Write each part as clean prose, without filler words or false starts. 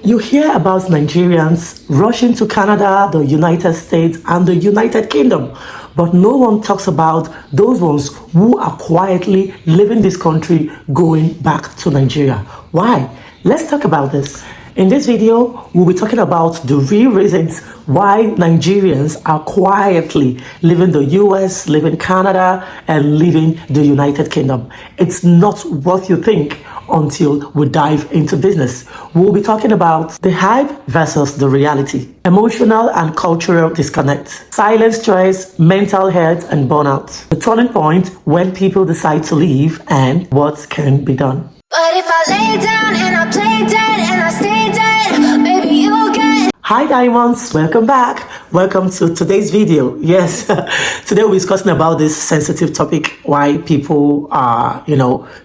You hear about Nigerians rushing to Canada, the United States, and the United Kingdom, but no one talks about those ones who are quietly leaving this country going back to Nigeria. Why? Let's talk about this. In this video, we'll be talking about the real reasons why Nigerians are quietly leaving the US, leaving Canada, and leaving the United Kingdom. It's not what you think until we dive into business. We'll be talking about the hype versus the reality, emotional and cultural disconnect, silent stress, mental health, and burnout, the turning point when people decide to leave, and what can be done. But if I lay down and I play dead and I stay dead, maybe you'll get... Hi Diamonds, welcome back. Welcome to today's video. Yes, today we're discussing about this sensitive topic, why people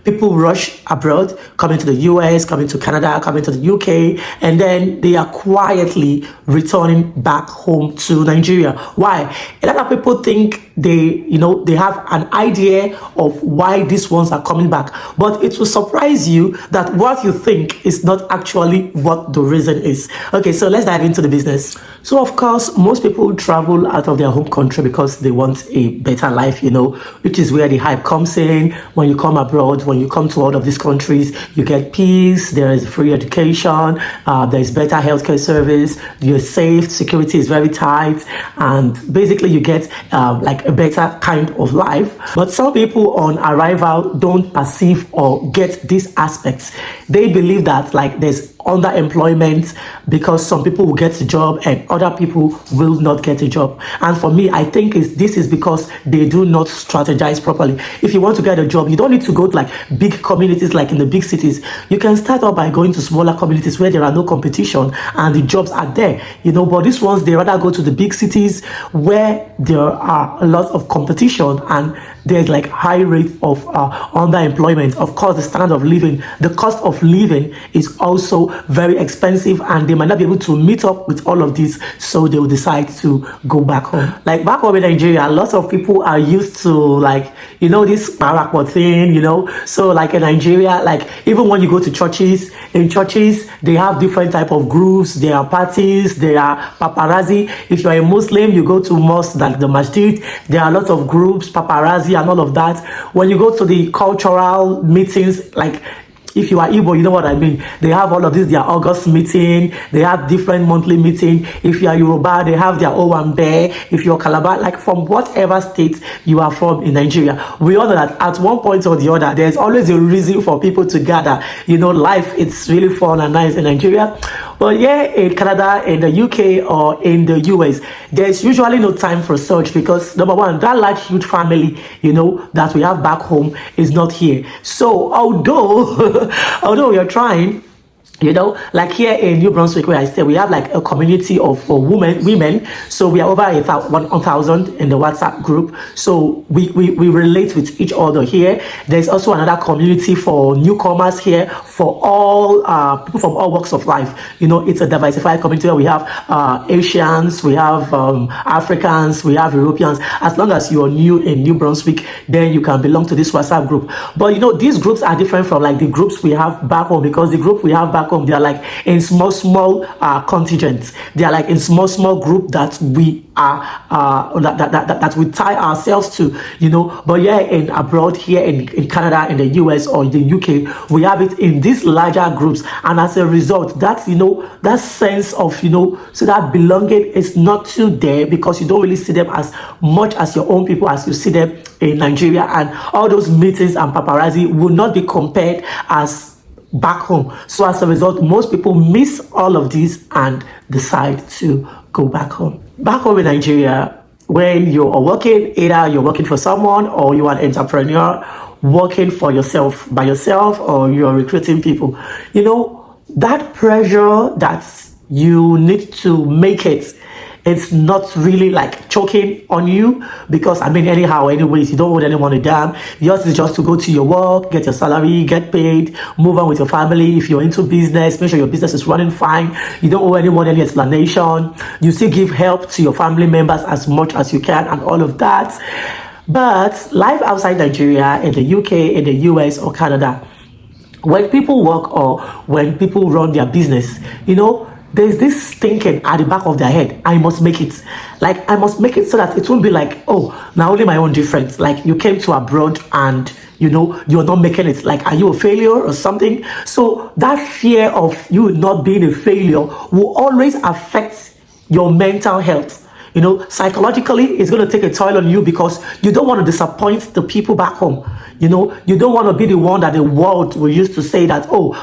people rush abroad, coming to the US, coming to Canada, coming to the UK, and then they are quietly returning back home to Nigeria. Why? A lot of people think they have an idea of why these ones are coming back, but it will surprise you that what you think is not actually what the reason is. Okay, so let's dive into the business. So of course, most people travel out of their home country because they want a better life, which is where the hype comes in. When you come abroad, when you come to all of these countries, you get peace, there is free education, there is better healthcare service, you're safe, security is very tight, and basically you get like a better kind of life. But some people on arrival don't perceive or get these aspects. They believe that like there's underemployment because some people will get a job and other people will not get a job. And for me, I think this is because they do not strategize properly. If you want to get a job, you don't need to go to like big communities like in the big cities. You can start out by going to smaller communities where there are no competition and the jobs are there, but these ones, they rather go to the big cities where there are a lot of competition and there's like high rate of underemployment. Of course, the standard of living, the cost of living is also very expensive, and they might not be able to meet up with all of this, so they will decide to go back home. Like back home in Nigeria, lots of people are used to like, this barakwa thing, so like in Nigeria, like even when you go to churches, in churches, they have different type of groups, there are parties, there are paparazzi. If you're a Muslim, you go to mosque, like the masjid, there are a lot of groups, paparazzi, and all of that. When you go to the cultural meetings, like if you are Igbo, you know what I mean. They have all of this, their August meeting, they have different monthly meeting. If you are Yoruba, they have their Owambe. If you're Calabar, like from whatever state you are from in Nigeria, we all know that at one point or the other, there's always a reason for people to gather. Life, it's really fun and nice in Nigeria. But yeah, in Canada, in the UK, or in the US, there's usually no time for such because number one, that large, huge family, that we have back home is not here. So although we are trying, like here in New Brunswick where I stay, we have like a community of women. So we are over 1,000 in the WhatsApp group. So we relate with each other here. There's also another community for newcomers here, for all people from all walks of life. It's a diversified community where we have Asians, we have Africans, we have Europeans. As long as you are new in New Brunswick, then you can belong to this WhatsApp group. But these groups are different from like the groups we have back home, because the group we have back home, they are like in small contingents. They are like in small group that we are that we tie ourselves to, But yeah, in abroad here in Canada, in the US, or in the UK, we have it in these larger groups, and as a result, that's that sense of so that belonging is not too there, because you don't really see them as much as your own people as you see them in Nigeria, and all those meetings and paparazzi will not be compared as back home. So as a result, most people miss all of these and decide to go back home. Back home in Nigeria, when you are working, either you're working for someone or you are an entrepreneur working for yourself, by yourself, or you're recruiting people, that pressure that you need to make it, it's not really like choking on you, because anyways, you don't owe anyone a damn. Yours is just to go to your work, get your salary, get paid, move on with your family. If you're into business, make sure your business is running fine. You don't owe anyone any explanation. You still give help to your family members as much as you can and all of that. But life outside Nigeria, in the UK, in the US, or Canada, When people work or when people run their business, there's this thinking at the back of their head, I must make it. Like, I must make it so that it won't be like, oh, now only my own difference. Like, you came to abroad and, you're not making it. Like, are you a failure or something? So that fear of you not being a failure will always affect your mental health. Psychologically, it's going to take a toll on you because you don't want to disappoint the people back home. You don't want to be the one that the world will use to say that, oh,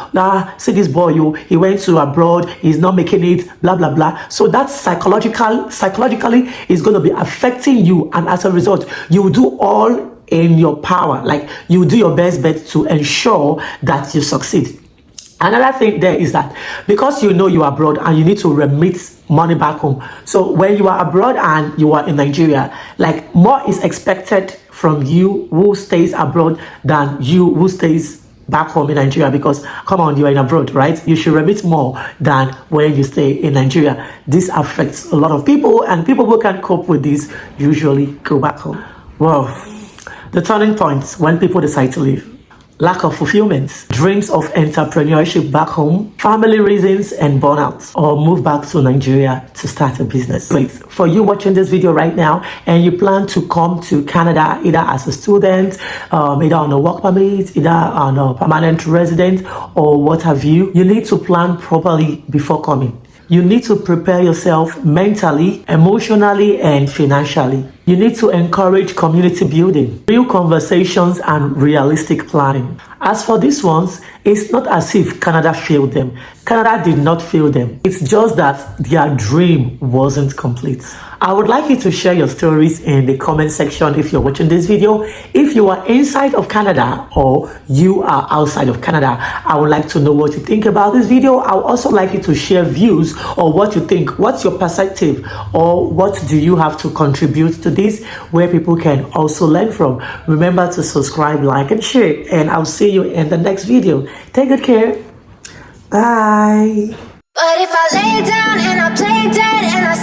see this boy, he went to abroad, he's not making it, blah, blah, blah. So that psychologically is going to be affecting you. And as a result, you will do all in your power. Like, you will do your best bet to ensure that you succeed. Another thing there is that because you are abroad and you need to remit money back home. So when you are abroad and you are in Nigeria, like, more is expected from you who stays abroad than you who stays back home in Nigeria, because come on, you are in abroad, right? You should remit more than when you stay in Nigeria. This affects a lot of people, and people who can't cope with this usually go back home. Wow. The turning points when people decide to leave: lack of fulfillment, dreams of entrepreneurship back home, family reasons and burnout, or move back to Nigeria to start a business. Please, for you watching this video right now and you plan to come to Canada either as a student, either on a work permit, either on a permanent resident, or what have you, you need to plan properly before coming. You need to prepare yourself mentally, emotionally, and financially. You need to encourage community building, real conversations, and realistic planning. As for these ones, it's not as if Canada failed them. Canada did not fail them. It's just that their dream wasn't complete. I would like you to share your stories in the comment section if you're watching this video. If you are inside of Canada or you are outside of Canada, I would like to know what you think about this video. I would also like you to share views or what you think. What's your perspective, or what do you have to contribute to this, where people can also learn from? Remember to subscribe, like, and share, and I'll see you in the next video. Take good care. Bye. But if I lay down and I play dead and I